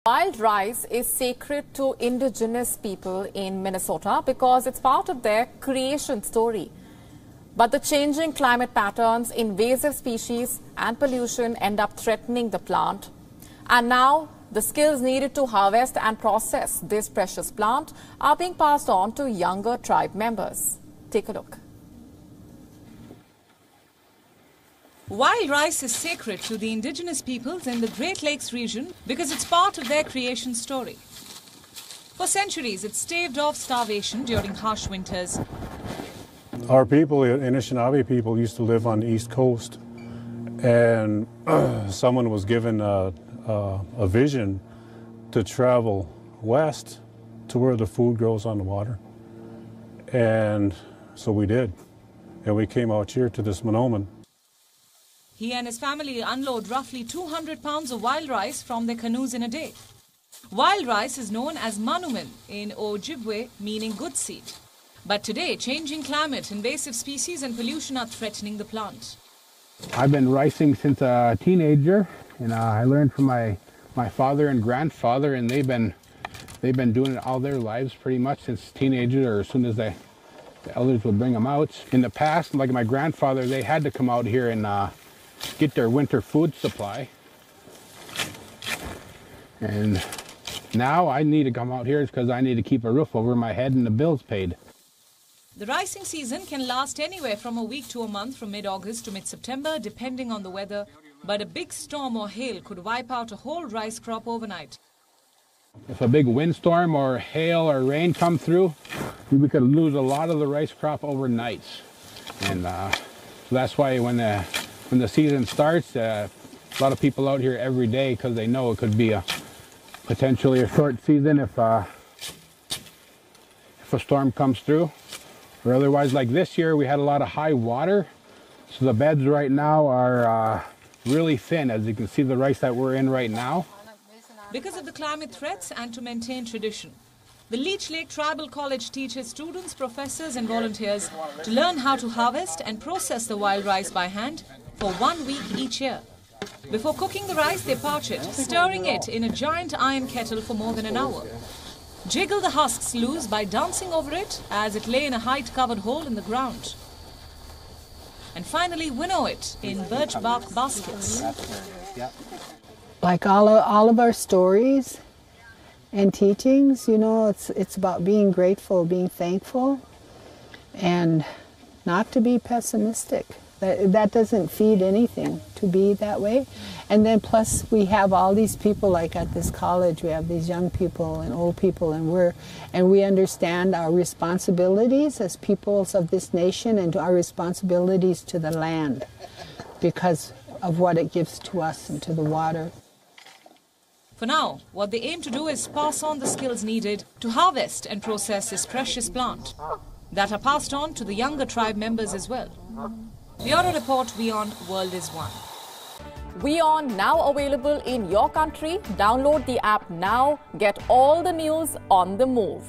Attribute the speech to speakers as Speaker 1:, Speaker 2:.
Speaker 1: Wild rice is sacred to indigenous people in Minnesota because it's part of their creation story. But the changing climate patterns, invasive species and pollution end up threatening the plant. And now the skills needed to harvest and process this precious plant are being passed on to younger tribe members. Take a look.
Speaker 2: Wild rice is sacred to the indigenous peoples in the Great Lakes region because it's part of their creation story. For centuries, it staved off starvation during harsh winters.
Speaker 3: Our people, Anishinaabe people, used to live on the East Coast, and someone was given a vision to travel west to where the food grows on the water. And so we did. And we came out here to this Monoman.
Speaker 2: He and his family unload roughly 200 pounds of wild rice from their canoes in a day. Wild rice is known as manumin in Ojibwe, meaning good seed. But today, changing climate, invasive species and pollution are threatening the plant.
Speaker 4: I've been ricing since a teenager, and I learned from my father and grandfather, and they've been doing it all their lives pretty much since teenagers, or as soon as the elders would bring them out. In the past, like my grandfather, they had to come out here and get their winter food supply. And now I need to come out here because I need to keep a roof over my head and the bills paid.
Speaker 2: The ricing season can last anywhere from a week to a month, from mid-August to mid-September, depending on the weather. But a big storm or hail could wipe out a whole rice crop overnight.
Speaker 4: If a big windstorm or hail or rain come through, we could lose a lot of the rice crop overnight. And so that's why when the season starts, a lot of people out here every day because they know it could be potentially a short season if a storm comes through. Or otherwise, like this year, we had a lot of high water. So the beds right now are really thin, as you can see the rice that we're in right now.
Speaker 2: Because of the climate threats and to maintain tradition, the Leech Lake Tribal College teaches students, professors and volunteers to learn how to harvest and process the wild rice by hand for 1 week each year. Before cooking the rice, they parch it, stirring it in a giant iron kettle for more than an hour. Jiggle the husks loose by dancing over it as it lay in a height-covered hole in the ground. And finally winnow it in birch bark baskets.
Speaker 5: Like all of our stories and teachings, you know, it's about being grateful, being thankful, and not to be pessimistic. That doesn't feed anything to be that way. And then plus we have all these people, like at this college, we have these young people and old people, and we understand our responsibilities as peoples of this nation and our responsibilities to the land because of what it gives to us and to the water.
Speaker 2: For now, what they aim to do is pass on the skills needed to harvest and process this precious plant that are passed on to the younger tribe members as well. Bureau Report, WION World is One.
Speaker 1: WION now available in your country. Download the app now. Get all the news on the move.